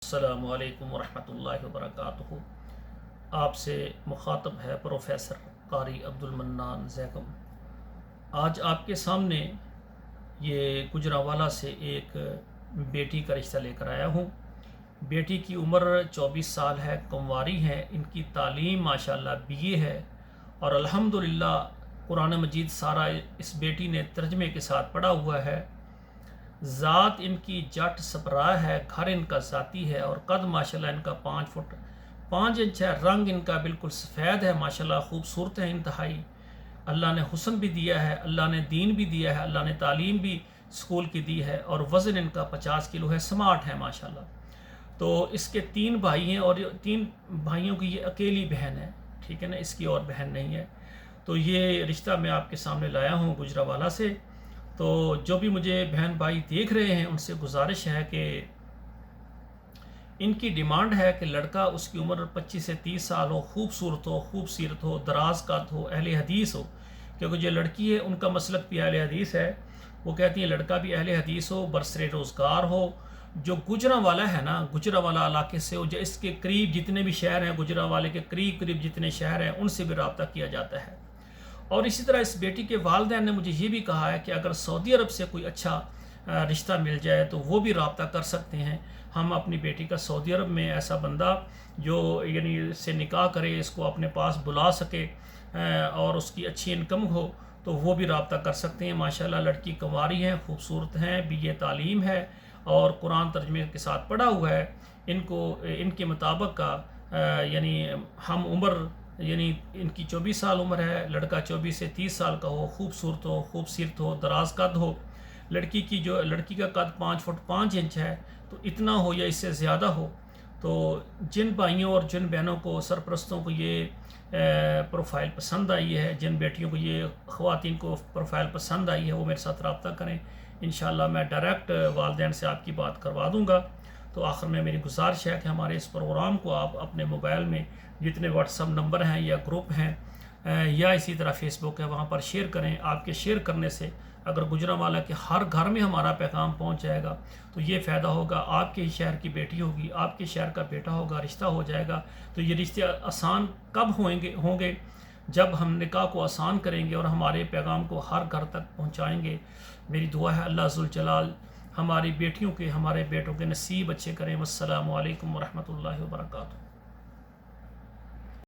السلام علیکم ورحمۃ اللہ وبرکاتہ۔ آپ سے مخاطب ہے پروفیسر قاری عبدالمنان زیکم۔ آج آپ کے سامنے یہ گجرانوالہ سے ایک بیٹی کا رشتہ لے کر آیا ہوں۔ بیٹی کی عمر 24 سال ہے، کنواری ہے، ان کی تعلیم ماشاءاللہ BA ہے اور الحمدللہ قرآن مجید سارا اس بیٹی نے ترجمے کے ساتھ پڑھا ہوا ہے۔ ذات ان کی جٹ سپرا ہے، گھر ان کا ذاتی ہے اور قد ماشاءاللہ ان کا 5 فٹ 5 انچ ہے۔ رنگ ان کا بالکل سفید ہے، ماشاءاللہ خوبصورت ہے انتہائی۔ اللہ نے حسن بھی دیا ہے، اللہ نے دین بھی دیا ہے، اللہ نے تعلیم بھی اسکول کی دی ہے اور وزن ان کا 50 کلو ہے، سمارٹ ہے ماشاءاللہ۔ تو اس کے 3 بھائی ہیں اور 3 بھائیوں کی یہ اکیلی بہن ہے، ٹھیک ہے نا، اس کی اور بہن نہیں ہے۔ تو یہ رشتہ میں آپ کے سامنے لایا ہوں گجرانوالہ سے۔ تو جو بھی مجھے بہن بھائی دیکھ رہے ہیں ان سے گزارش ہے کہ ان کی ڈیمانڈ ہے کہ لڑکا اس کی عمر 25 سے 30 سال ہو، خوبصورت ہو، خوبصیرت ہو، دراز قد ہو، اہل حدیث ہو، کیونکہ جو لڑکی ہے ان کا مسلک بھی اہل حدیث ہے۔ وہ کہتی ہیں لڑکا بھی اہل حدیث ہو، برسر روزگار ہو، جو گجرانوالہ ہے نا، گجرانوالہ علاقے سے ہو، جو اس کے قریب جتنے بھی شہر ہیں، گجرانوالے کے قریب جتنے شہر ہیں ان سے بھی رابطہ کیا جاتا ہے۔ اور اسی طرح اس بیٹی کے والدین نے مجھے یہ بھی کہا ہے کہ اگر سعودی عرب سے کوئی اچھا رشتہ مل جائے تو وہ بھی رابطہ کر سکتے ہیں۔ ہم اپنی بیٹی کا سعودی عرب میں ایسا بندہ جو یعنی سے نکاح کرے، اس کو اپنے پاس بلا سکے اور اس کی اچھی انکم ہو تو وہ بھی رابطہ کر سکتے ہیں۔ ماشاءاللہ لڑکی کنواری ہیں، خوبصورت ہیں، BA تعلیم ہے اور قرآن ترجمے کے ساتھ پڑھا ہوا ہے۔ ان کو ان کے مطابق کا یعنی ہم عمر یعنی ان کی 24 سال عمر ہے، لڑکا 24 سے 30 سال کا ہو، خوبصورت ہو، خوبصیرت ہو، دراز قد ہو۔ لڑکی کا قد 5 فٹ 5 انچ ہے، تو اتنا ہو یا اس سے زیادہ ہو۔ تو جن بھائیوں اور جن بہنوں کو سرپرستوں کو یہ پروفائل پسند آئی ہے، جن بیٹیوں کو یہ خواتین کو پروفائل پسند آئی ہے، وہ میرے ساتھ رابطہ کریں۔ انشاءاللہ میں ڈائریکٹ والدین سے آپ کی بات کروا دوں گا۔ تو آخر میں میری گزارش ہے کہ ہمارے اس پروگرام کو آپ اپنے موبائل میں جتنے واٹس ایپ نمبر ہیں یا گروپ ہیں یا اسی طرح فیس بک ہے وہاں پر شیئر کریں۔ آپ کے شیئر کرنے سے اگر گجرانوالہ کے ہر گھر میں ہمارا پیغام پہنچ جائے گا تو یہ فائدہ ہوگا، آپ کے ہی شہر کی بیٹی ہوگی، آپ کے شہر کا بیٹا ہوگا، رشتہ ہو جائے گا۔ تو یہ رشتے آسان کب ہوں گے جب ہم نکاح کو آسان کریں گے اور ہمارے پیغام کو ہر گھر تک پہنچائیں گے۔ میری دعا ہے اللہ ذوالجلال ہماری بیٹیوں کے ہمارے بیٹوں کے نصیب اچھے کریں۔ والسلام علیکم ورحمۃ اللہ وبرکاتہ۔